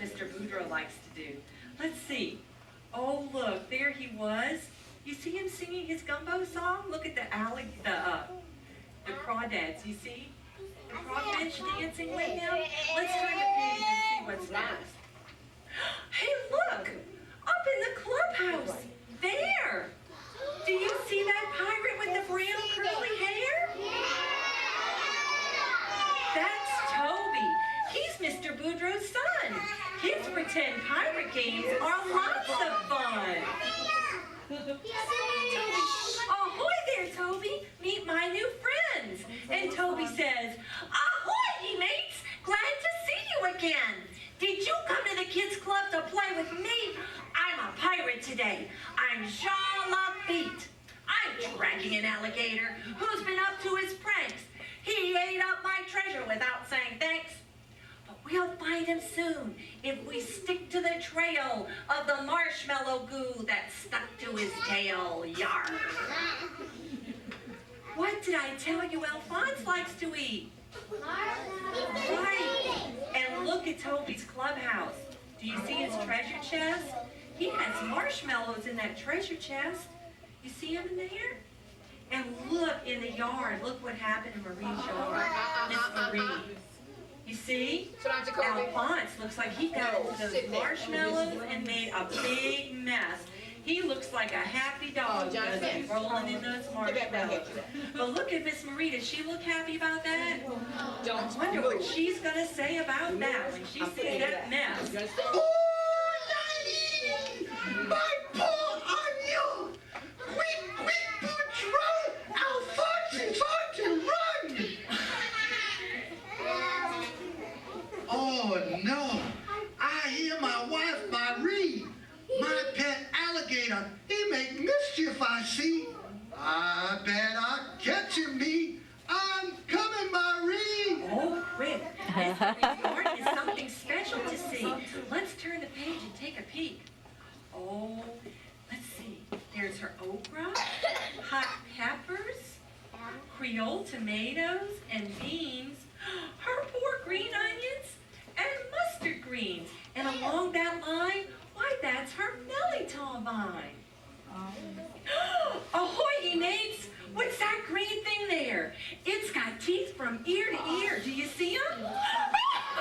Mr. Boudreaux likes to do. Let's see. Oh, look, there he was. You see him singing his gumbo song? Look at the crawdads, you see? The crawfish dancing with him. Let's turn the page and see what's next. Hey, look! Up in the clubhouse! There! Do you see that pirate with the brown curly hair? That's Toby. He's Mr. Boudreaux's son. His pretend pirate games are lots of fun. Ahoy there, Toby. Meet my new friends. And Toby says, ahoy, ye mates. Glad to see you again. Did you come to the kids' club to play with me? I'm a pirate today. I'm Jean Lafitte. I'm tracking an alligator who's been up to his pranks. He ate up my treasure without saying thanks. But we'll find him soon if we stick to the trail of the marshmallow goo that stuck to his tail. Yar! What did I tell you Alphonse likes to eat? Right. And look at Toby's clubhouse. Do you see his treasure chest? He has marshmallows in that treasure chest. You see him in there? And look in the yard. Look what happened in Marie's yard. Miss Marie. You see? Alphonse looks like he got into those marshmallows and made a big mess. He looks like a happy dog, doesn't he, rolling in those marshmallows. But look at Miss Marie. Does she look happy about that? I wonder what she's going to say about that when she sees that mess. Oh, Daddy! My poor onion! Quick, Boudreaux! Alphonse is on to run! Oh, no. I hear my wife, Marie. My pet alligator, he make mischief, I see. I bet I'll catch him, me. I'm coming, Marie. Oh, quick. Miss Marie's yard is something special to see. Let's turn the page and take a peek. Oh, let's see. There's her okra, hot peppers, Creole tomatoes and beans, her poor green onions, and mustard greens. And along that line, why, that's her melon vine. Ahoy, ye mates! What's that green thing there? It's got teeth from ear to ear. Do you see them?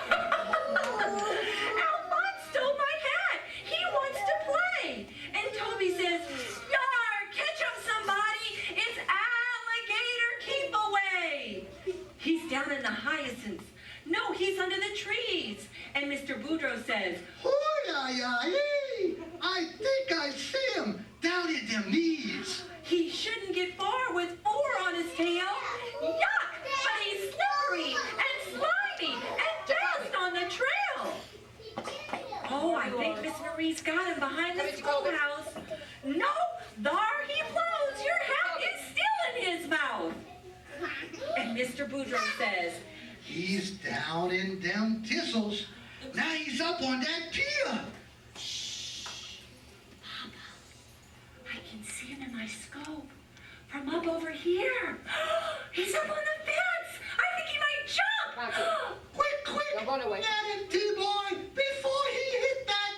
Alphonse stole my hat. He wants to play. And Toby says, yar, catch him, somebody. It's alligator, keep away. He's down in the hyacinths. No, he's under the trees. And Mr. Boudreaux says, I think I see him down in them knees. he shouldn't get far with 4 on his tail. Yuck! But he's slippery and slimy and fast on the trail. Oh, I think Miss Marie's got him behind the schoolhouse. No, there he blows. Your hat is still in his mouth. And Mr. Boudreaux says, he's down in them thistles. Now he's up on that pier. I can see him in my scope from up over here. He's up on the fence. I think he might jump. Quick, Run away. get him, T-boy, before he hit that.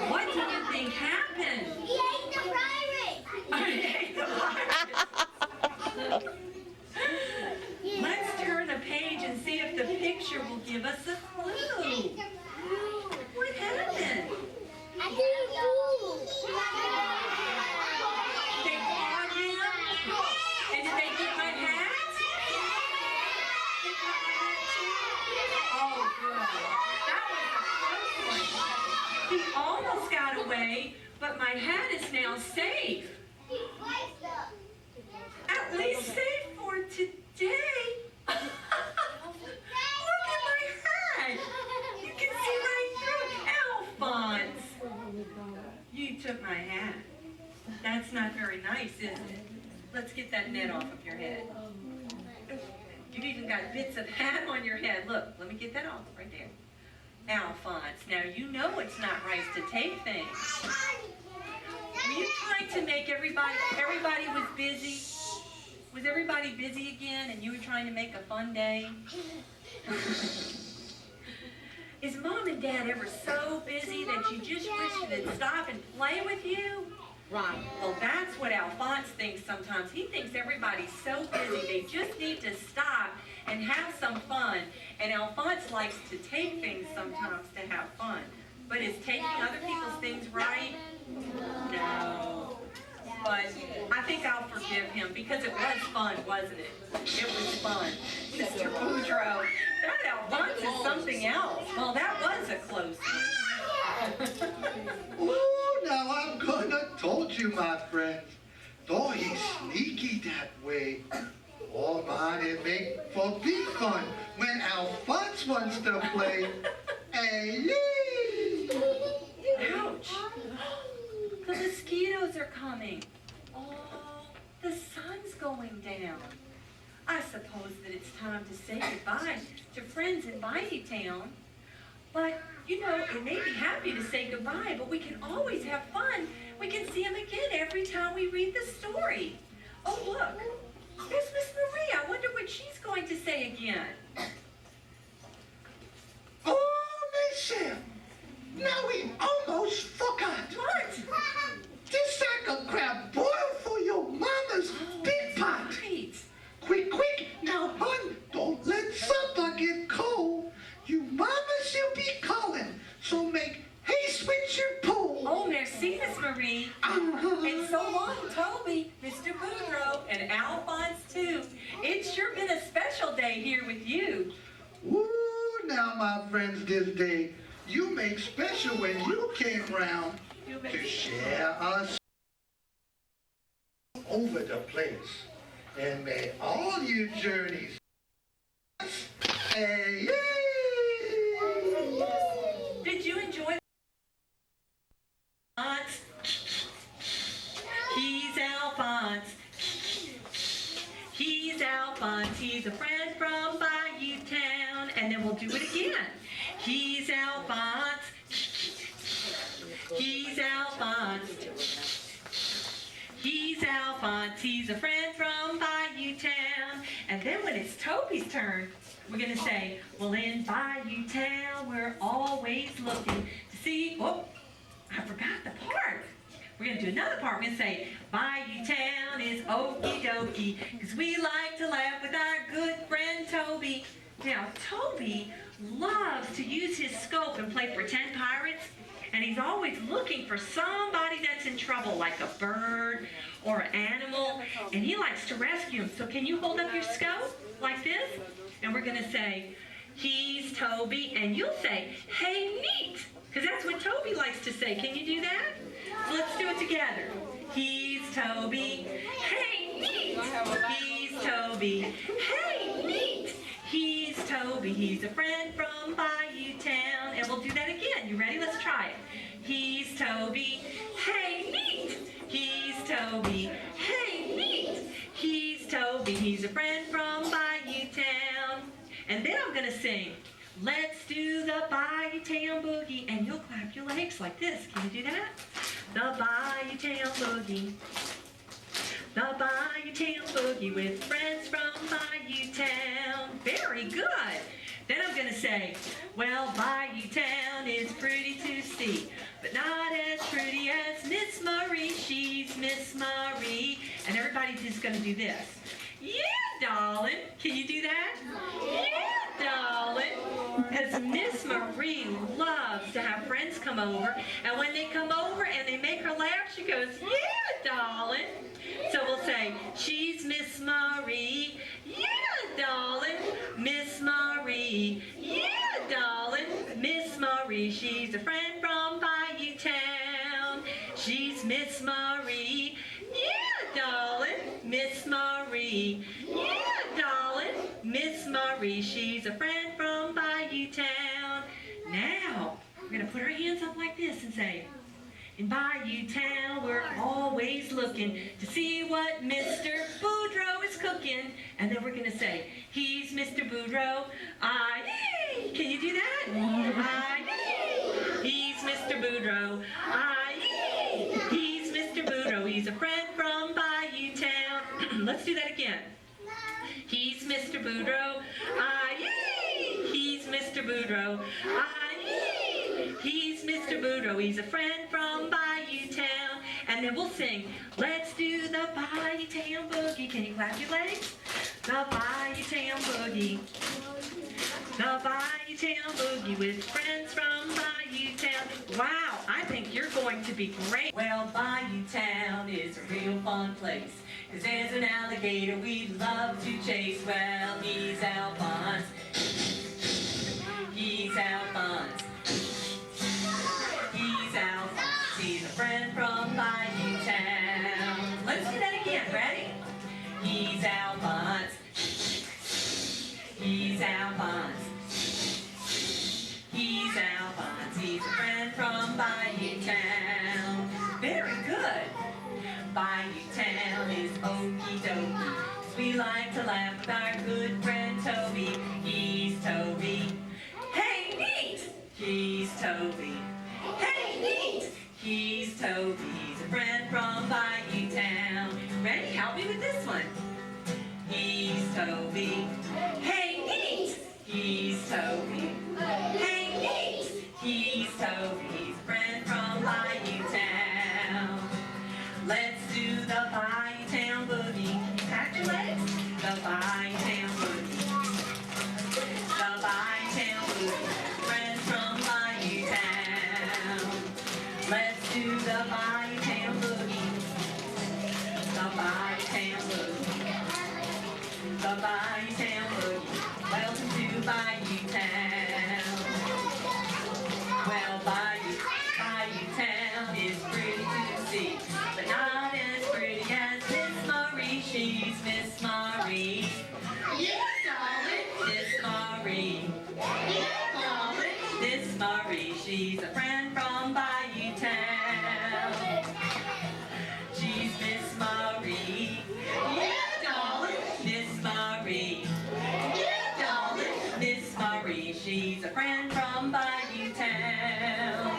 What do you think happened? He ate the pirate! I ate the pirate. Let's turn the page and see if the picture will give us a clue. What happened? I didn't move. They caught him? And did they get my hat? They got my hat too? Oh, good. That was a close one. He almost got away, but my hat is now safe. At least safe for today. Look at my hat. You can see right through it. Alphonse. You took my hat. That's not very nice, is it? Let's get that net off of your head. You've even got bits of hat on your head. Look, let me get that off right there. Alphonse, now you know it's not right to take things. Were you trying to make everybody everybody was busy? Was everybody busy again and you were trying to make a fun day? Is Mom and Dad ever so busy that you just wish they'd stop and play with you? Right. Well, that's what Alphonse thinks sometimes. He thinks everybody's so busy they just need to stop and have some fun. And Alphonse likes to take things sometimes to have fun. But is taking other people's things right? No. But I think I'll forgive him because it was fun, wasn't it? It was fun. Mr. Boudreaux, that Alphonse is something else. Well, that was a close one. Oh, now I'm gonna told you, my friends. Though he's sneaky that way. Oh, man, it make for big fun when Alphonse wants to play. Hey, Ouch. The mosquitoes are coming. Oh, the sun's going down. I suppose that it's time to say goodbye to friends in Bayou Town. But, you know, it may be happy to say goodbye, but we can always have fun. We can see them again every time we read the story. Oh, look. There's Miss Marie. I wonder what she's going to say again. oh, Michelle. Now we almost forgot. What? This sack of crab boiled for your mama's big pot. Right. Quick, quick, now, hun, don't let supper get cold. You mama she'll be calling, so make haste with your pull. Oh, merci, Miss Marie. And so long, Toby, Mr. Boudreaux, and Alphonse, too. It's sure been a special day here with you. Ooh, now, my friends, this day, you make special when you came round to share us over the place. And may all your journeys hey, Did you enjoy Alphonse? He's Alphonse. He's Alphonse. He's a friend from Bayou Town. And then we'll do it again. He's Alphonse. He's Alphonse. He's Alphonse. He's a friend from Bayou Town. And then when it's Toby's turn, we're going to say, well, in Bayou Town, we're always looking to see, oh, I forgot the part. We're going to do another part. We're going to say, Bayou Town is okie dokie, because we like to laugh with our good friend Toby. Now, Toby loves to use his scope and play pretend pirates, and he's always looking for somebody that's in trouble, like a bird or an animal, and he likes to rescue them. So can you hold up your scope like this? And we're going to say, he's Toby, and you'll say, hey, neat, because that's what Toby likes to say. Can you do that? So let's do it together. He's Toby, hey, neat. He's Toby, hey, neat. He's Toby, he's a friend from Bayou Town. And we'll do that again. You ready? Let's try it. He's Toby, hey, neat. He's Toby, hey, neat. He's Toby, he's a friend from Bayou Town. And then I'm going to sing, let's do the Bayou Town boogie. And you'll clap your legs like this. Can you do that? The Bayou Town boogie. The Bayou Town boogie with friends from Bayou Town. Very good. Then I'm going to say, well, Bayou Town is pretty to see, but not as pretty as Miss Marie. She's Miss Marie. And everybody's just going to do this. Yeah, darling. Can you do that? Yeah, darling. Because Miss Marie loves to have friends come over. And when they come over and they make her laugh, she goes, yeah, darling. So we'll say, she's Miss Marie. Yeah, darling. Miss Marie. Yeah, darling. Miss Marie. She's a friend from Bayou Town. She's Miss Marie. Yeah, darling. Miss Marie. Yeah, darling. Miss Marie. She's a friend from Bayou Town. Now, we're going to put our hands up like this and say, in Bayou Town, we're always looking to see what Mr. Boudreaux is cooking. And then we're going to say, he's Mr. Boudreaux. Aye. Can you do that? Aye. He's Mr. Boudreaux. Aye. He's Mr. Boudreaux. He's a friend friend from Bayou Town. Let's do that again. He's Mr. Boudreaux. Aye, he's Mr. Boudreaux. Aye, he's Mr. Boudreaux. He's a friend from Bayou Town. And then we'll sing, let's do the Bayou Town boogie. Can you clap your legs? The Bayou Town boogie. The Bayou Town boogie with friends from Bayou Town. Wow, I think you're going to be great. Well, Bayou Town is a real fun place, 'cause there's an alligator we love to chase. Well, he's Alphonse. He's Alphonse. He's Alphonse. He's a friend from Bayou Town. Let's do that again. Ready? He's Alphonse. He's Alphonse. He's Alphonse. He's a friend from Bayou Town. Very good. Bayou Town is okie dokie, 'cause we like to laugh with our good friend Toby. He's Toby. Hey, neat! He's Toby. Hey, neat! He's Toby. He's a friend from Bayou Town. Ready? Help me with this one. He's Toby. Hey, neat! He's Toby. Hey, neat! He's Toby. He's a friend from Bayou Town. Let's do the Bayou Town boogie. Pack your legs. The Bayou Town boogie. The Bayou Town boogie. Friends from Bayou Town. Let's do the Bayou Town boogie. The Bayou Town boogie. The Bayou Town boogie. Welcome to Bayou Town. Well, Bayou Town is pretty to see, but not as pretty as Miss Marie. She's Miss Marie. Yeah, darling. Miss Marie. Yeah, darling. Miss Marie. She's a friend from Bayou Town. She's Miss Marie. Yeah, darling. Miss Marie. Yeah, darling. Miss Marie. She's a friend from Bayou Town.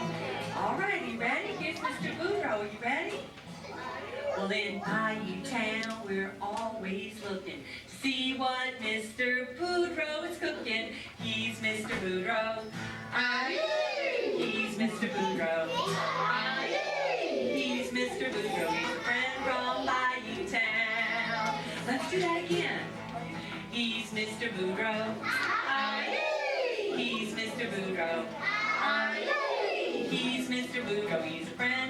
All right, you ready? Here's Mr. Boudreaux. You ready? Well, in Bayou Town, we're always looking to see what Mr. Boudreaux is cooking. He's Mr. Boudreaux. Aye. He's Mr. Boudreaux. Aye. He's Mr. Boudreaux. He's a friend from Bayou Town. Let's do that again. He's Mr. Boudreaux. Aye. He's Mr. Boudreaux. Aye. He's Mr. Boudreaux. He's a friend